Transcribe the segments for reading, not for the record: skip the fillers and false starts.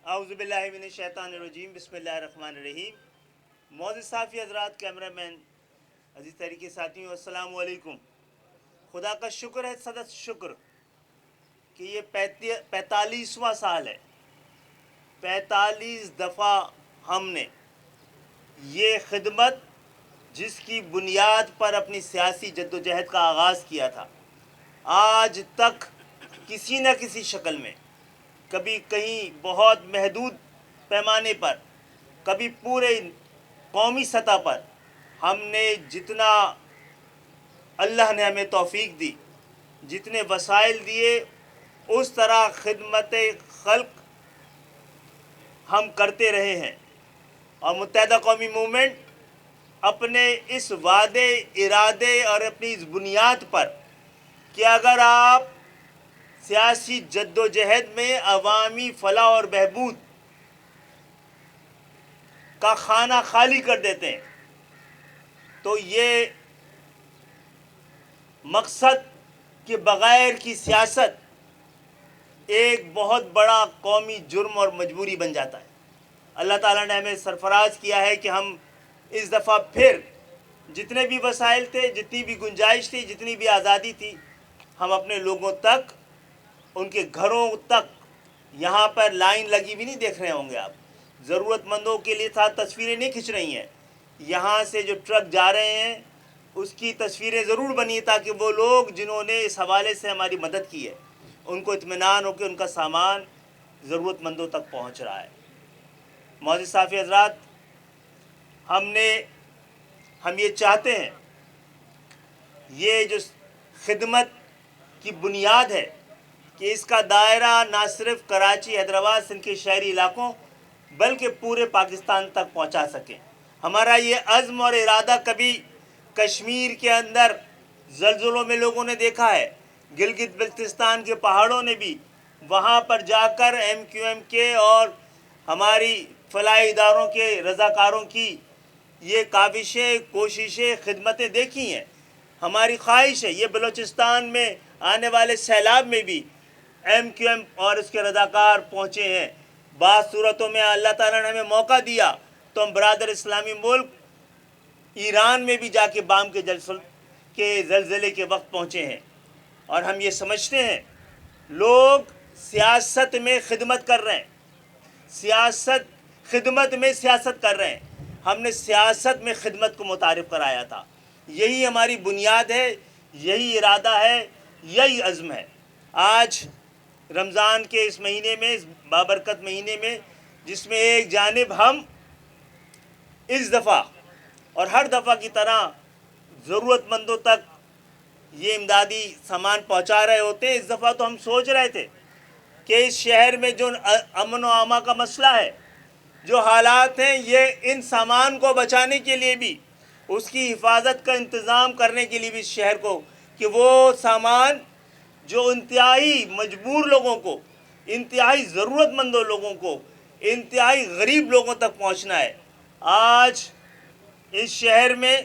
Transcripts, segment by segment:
اعوذ باللہ من الشیطان الرجیم، بسم اللہ الرحمن الرحیم۔ معزز صحافی حضرات، کیمرہ مین، عزیز تحریک ساتھیوں، السلام علیکم۔ خدا کا شکر ہے، صد شکر کہ یہ 45واں سال ہے۔ 45 دفعہ ہم نے یہ خدمت جس کی بنیاد پر اپنی سیاسی جدوجہد کا آغاز کیا تھا، آج تک کسی نہ کسی شکل میں، کبھی کہیں بہت محدود پیمانے پر، کبھی پورے قومی سطح پر، ہم نے جتنا اللہ نے ہمیں توفیق دی، جتنے وسائل دیے، اس طرح خدمت خلق ہم کرتے رہے ہیں۔ اور متحدہ قومی موومنٹ اپنے اس وعدے، ارادے اور اپنی اس بنیاد پر کہ اگر آپ سیاسی جد و جہد میں عوامی فلاح اور بہبود کا خانہ خالی کر دیتے ہیں تو یہ مقصد کے بغیر کی سیاست ایک بہت بڑا قومی جرم اور مجبوری بن جاتا ہے۔ اللہ تعالیٰ نے ہمیں سرفراز کیا ہے کہ ہم اس دفعہ پھر جتنے بھی وسائل تھے، جتنی بھی گنجائش تھی، جتنی بھی آزادی تھی، ہم اپنے لوگوں تک، ان کے گھروں تک، یہاں پر لائن لگی بھی نہیں دیکھ رہے ہوں گے آپ، ضرورت مندوں کے لیے ساتھ تصویریں نہیں کھنچ رہی ہیں، یہاں سے جو ٹرک جا رہے ہیں اس کی تصویریں ضرور بنی تاکہ وہ لوگ جنہوں نے اس حوالے سے ہماری مدد کی ہے ان کو اطمینان ہو کہ ان کا سامان ضرورت مندوں تک پہنچ رہا ہے۔ معزز صحافی حضرات، ہم یہ چاہتے ہیں، یہ جو خدمت کی بنیاد ہے کہ اس کا دائرہ نہ صرف کراچی، حیدرآباد، سندھ کے شہری علاقوں بلکہ پورے پاکستان تک پہنچا سکیں۔ ہمارا یہ عزم اور ارادہ کبھی کشمیر کے اندر زلزلوں میں لوگوں نے دیکھا ہے، گلگت بلتستان کے پہاڑوں نے بھی وہاں پر جا کر ایم کیو ایم کے اور ہماری فلاحی اداروں کے رضاکاروں کی یہ کاوشیں، کوششیں، خدمتیں دیکھی ہیں۔ ہماری خواہش ہے یہ بلوچستان میں آنے والے سیلاب میں بھی ایم کیو ایم اور اس کے رضاکار پہنچے ہیں۔ بعض صورتوں میں اللہ تعالیٰ نے ہمیں موقع دیا تو ہم برادر اسلامی ملک ایران میں بھی جا کے بام کے زلزلے کے وقت پہنچے ہیں۔ اور ہم یہ سمجھتے ہیں لوگ سیاست میں خدمت کر رہے ہیں، خدمت میں سیاست کر رہے ہیں۔ ہم نے سیاست میں خدمت کو متعارف کرایا تھا۔ یہی ہماری بنیاد ہے، یہی ارادہ ہے، یہی عزم ہے۔ آج رمضان کے اس مہینے میں، اس بابرکت مہینے میں، جس میں ایک جانب ہم اس دفعہ اور ہر دفعہ کی طرح ضرورت مندوں تک یہ امدادی سامان پہنچا رہے ہوتے ہیں، اس دفعہ تو ہم سوچ رہے تھے کہ اس شہر میں جو امن و امان کا مسئلہ ہے، جو حالات ہیں، یہ ان سامان کو بچانے کے لیے بھی، اس کی حفاظت کا انتظام کرنے کے لیے بھی اس شہر کو، کہ وہ سامان جو انتہائی مجبور لوگوں کو، انتہائی ضرورت مندوں لوگوں کو، انتہائی غریب لوگوں تک پہنچنا ہے۔ آج اس شہر میں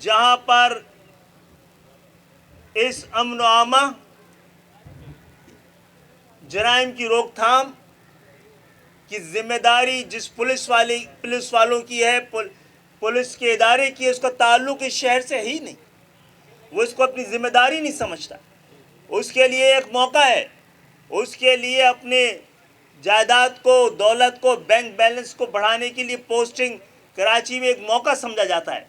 جہاں پر اس امن و امان، جرائم کی روک تھام کی ذمہ داری جس پولیس والوں کی ہے، پولیس کے ادارے کی ہے، اس کا تعلق اس شہر سے ہی نہیں، وہ اس کو اپنی ذمہ داری نہیں سمجھتا۔ اس کے لیے ایک موقع ہے، اس کے لیے اپنے جائیداد کو، دولت کو، بینک بیلنس کو بڑھانے کے لیے پوسٹنگ کراچی میں ایک موقع سمجھا جاتا ہے۔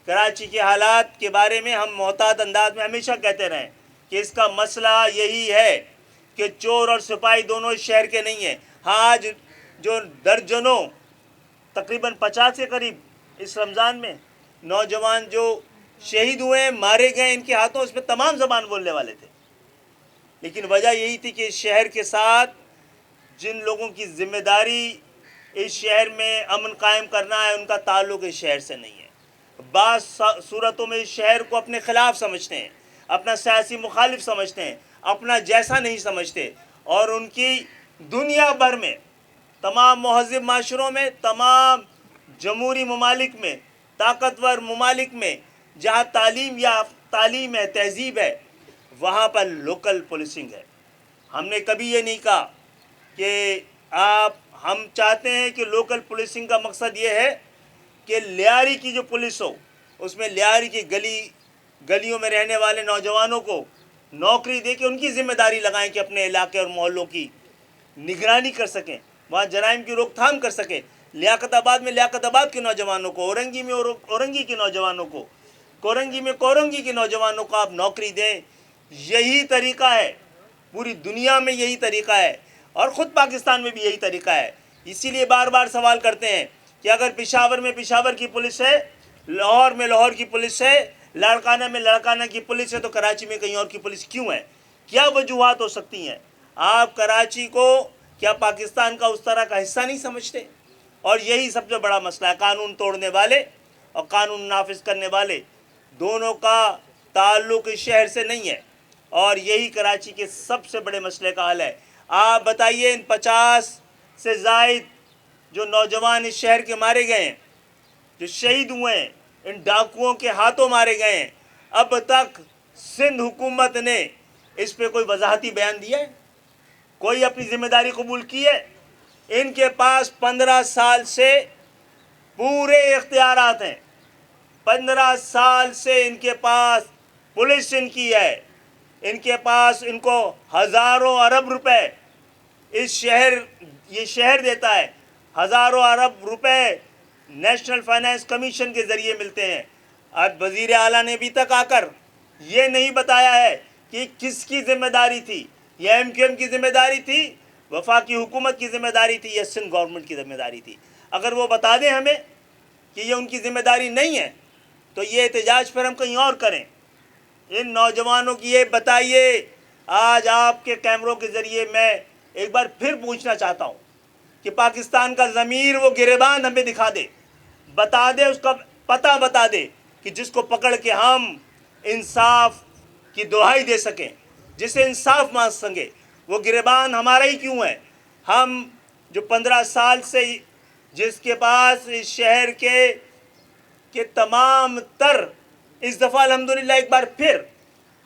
کراچی کے حالات کے بارے میں ہم محتاط انداز میں ہمیشہ کہتے رہے کہ اس کا مسئلہ یہی ہے کہ چور اور سپاہی دونوں اس شہر کے نہیں ہیں۔ آج جو درجنوں، تقریباً 50 کے قریب اس رمضان میں نوجوان جو شہید ہوئے ہیں، مارے گئے، ان کے ہاتھوں، اس میں تمام زبان بولنے والے تھے، لیکن وجہ یہی تھی کہ اس شہر کے ساتھ جن لوگوں کی ذمہ داری اس شہر میں امن قائم کرنا ہے، ان کا تعلق اس شہر سے نہیں ہے۔ بعض صورتوں میں اس شہر کو اپنے خلاف سمجھتے ہیں، اپنا سیاسی مخالف سمجھتے ہیں، اپنا جیسا نہیں سمجھتے، اور ان کی دنیا بھر میں، تمام مہذب معاشروں میں، تمام جمہوری ممالک میں، طاقتور ممالک میں جہاں تعلیم ہے، تہذیب ہے، وہاں پر لوکل پولیسنگ ہے۔ ہم نے کبھی یہ نہیں کہا کہ ہم چاہتے ہیں کہ لوکل پولیسنگ کا مقصد یہ ہے کہ لیاری کی جو پولیس ہو اس میں لیاری کی گلیوں میں رہنے والے نوجوانوں کو نوکری دے کے ان کی ذمہ داری لگائیں کہ اپنے علاقے اور محلوں کی نگرانی کر سکیں، وہاں جرائم کی روک تھام کر سکیں۔ لیاقت آباد میں لیاقت آباد کے نوجوانوں کو، اورنگی میں اورنگی کے نوجوانوں کو، کورنگی میں کورنگی کے نوجوانوں کو آپ نوکری دیں۔ یہی طریقہ ہے، پوری دنیا میں یہی طریقہ ہے، اور خود پاکستان میں بھی یہی طریقہ ہے۔ اسی لیے بار بار سوال کرتے ہیں کہ اگر پشاور میں پشاور کی پولیس ہے، لاہور میں لاہور کی پولیس ہے، لاڑکانہ میں لاڑکانہ کی پولیس ہے، تو کراچی میں کہیں اور کی پولیس کیوں ہے؟ کیا وجوہات ہو سکتی ہیں؟ آپ کراچی کو کیا پاکستان کا اس طرح کا حصہ نہیں سمجھتے؟ اور یہی سب سے بڑا مسئلہ ہے۔ قانون توڑنے والے اور قانون نافذ کرنے والے دونوں کا تعلق اس شہر سے نہیں ہے، اور یہی کراچی کے سب سے بڑے مسئلے کا حل ہے۔ آپ بتائیے، ان 50 سے زائد جو نوجوان اس شہر کے مارے گئے ہیں، جو شہید ہوئے ہیں، ان ڈاکوؤں کے ہاتھوں مارے گئے ہیں، اب تک سندھ حکومت نے اس پہ کوئی وضاحتی بیان دیا ہے؟ کوئی اپنی ذمہ داری قبول کی ہے؟ ان کے پاس 15 سال سے پورے اختیارات ہیں، 15 سال سے ان کے پاس پولیس ان کی ہے، ان کے پاس ان کو ہزاروں ارب روپے یہ شہر دیتا ہے، ہزاروں ارب روپے نیشنل فائنانس کمیشن کے ذریعے ملتے ہیں۔ اب وزیر اعلیٰ نے ابھی تک آ کر یہ نہیں بتایا ہے کہ کس کی ذمہ داری تھی، یہ ایم کیو ایم کی ذمہ داری تھی، وفاقی حکومت کی ذمہ داری تھی، یا سندھ گورنمنٹ کی ذمہ داری تھی۔ اگر وہ بتا دیں ہمیں کہ یہ ان کی ذمہ داری نہیں ہے تو یہ احتجاج پھر ہم کہیں اور کریں۔ ان نوجوانوں کی یہ بتائیے۔ آج آپ کے کیمروں کے ذریعے میں ایک بار پھر پوچھنا چاہتا ہوں کہ پاکستان کا ضمیر وہ گریبان ہمیں دکھا دے، بتا دے، اس کا پتہ بتا دے کہ جس کو پکڑ کے ہم انصاف کی دہائی دے سکیں، جسے انصاف مانگ سکیں۔ وہ گریبان ہمارا ہی کیوں ہے؟ ہم جو 15 سال سے جس کے پاس اس شہر کے تمام تر، اس دفعہ الحمدللہ ایک بار پھر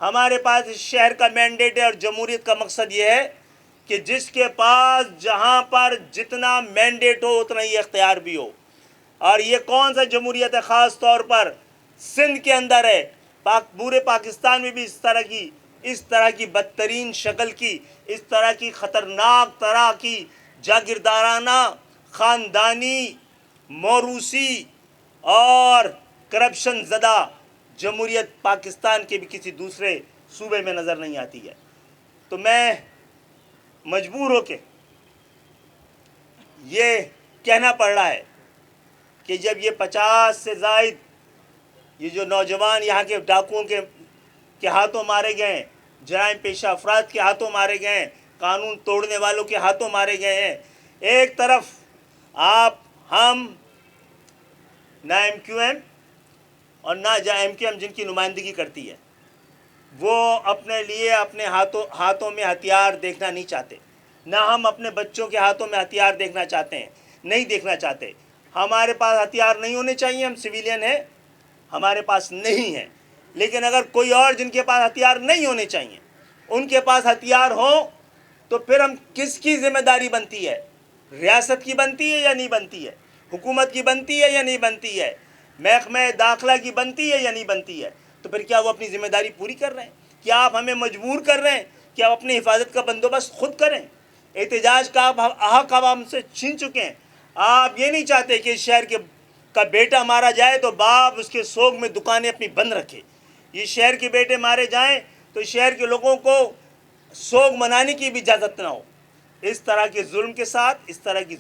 ہمارے پاس اس شہر کا مینڈیٹ ہے، اور جمہوریت کا مقصد یہ ہے کہ جس کے پاس جہاں پر جتنا مینڈیٹ ہو اتنا ہی اختیار بھی ہو۔ اور یہ کون سا جمہوریت ہے؟ خاص طور پر سندھ کے اندر ہے، پورے پاکستان میں بھی اس طرح کی بدترین شکل کی، اس طرح کی خطرناک طرح کی جاگیردارانہ، خاندانی، موروثی اور کرپشن زدہ جمہوریت پاکستان کے بھی کسی دوسرے صوبے میں نظر نہیں آتی ہے۔ تو میں مجبور ہو کے یہ کہنا پڑ رہا ہے کہ جب یہ 50 سے زائد یہ جو نوجوان یہاں کے ڈاکوؤں کے ہاتھوں مارے گئے ہیں، جرائم پیشہ افراد کے ہاتھوں مارے گئے ہیں، قانون توڑنے والوں کے ہاتھوں مارے گئے ہیں، ایک طرف ہم نہ ایم کیو ایم اور نہ ایم کیو ایم جن کی نمائندگی کرتی ہے، وہ اپنے لیے اپنے ہاتھوں میں ہتھیار دیکھنا نہیں چاہتے، نہ ہم اپنے بچوں کے ہاتھوں میں ہتھیار دیکھنا چاہتے ہیں، نہیں دیکھنا چاہتے۔ ہمارے پاس ہتھیار نہیں ہونے چاہیے، ہم سویلین ہیں، ہمارے پاس نہیں ہیں، لیکن اگر کوئی اور جن کے پاس ہتھیار نہیں ہونے چاہیے ان کے پاس ہتھیار ہوں تو پھر ہم کس کی ذمہ داری بنتی ہے؟ ریاست کی بنتی ہے یا نہیں بنتی ہے؟ حکومت کی بنتی ہے یا نہیں بنتی ہے؟ محکمہ داخلہ کی بنتی ہے یا نہیں بنتی ہے؟ تو پھر کیا وہ اپنی ذمہ داری پوری کر رہے ہیں؟ کیا آپ ہمیں مجبور کر رہے ہیں کہ آپ اپنی حفاظت کا بندوبست خود کریں؟ احتجاج کا حق آپ ہم سے چھین چکے ہیں۔ آپ یہ نہیں چاہتے کہ اس شہر کا بیٹا مارا جائے تو باپ اس کے سوگ میں دکانیں اپنی بند رکھے۔ یہ شہر کے بیٹے مارے جائیں تو شہر کے لوگوں کو سوگ منانے کی بھی اجازت نہ ہو۔ اس طرح کے ظلم کے ساتھ، اس طرح کی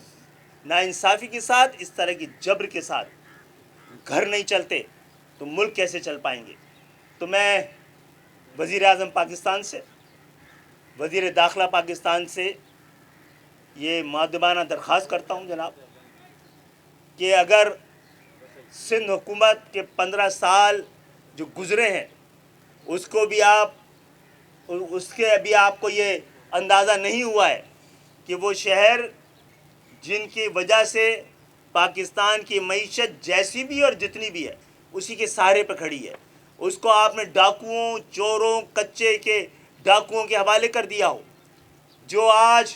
ناانصافی کے ساتھ، اس طرح کی جبر کے ساتھ گھر نہیں چلتے تو ملک کیسے چل پائیں گے؟ تو میں وزیر اعظم پاکستان سے، وزیر داخلہ پاکستان سے یہ مؤدبانہ درخواست کرتا ہوں جناب کہ اگر سندھ حکومت کے 15 سال جو گزرے ہیں اس کے ابھی آپ کو یہ اندازہ نہیں ہوا ہے کہ وہ شہر جن کی وجہ سے پاکستان کی معیشت جیسی بھی اور جتنی بھی ہے اسی کے سہارے پہ کھڑی ہے، اس کو آپ نے ڈاکوؤں، چوروں، کچے کے ڈاکوؤں کے حوالے کر دیا ہو، جو آج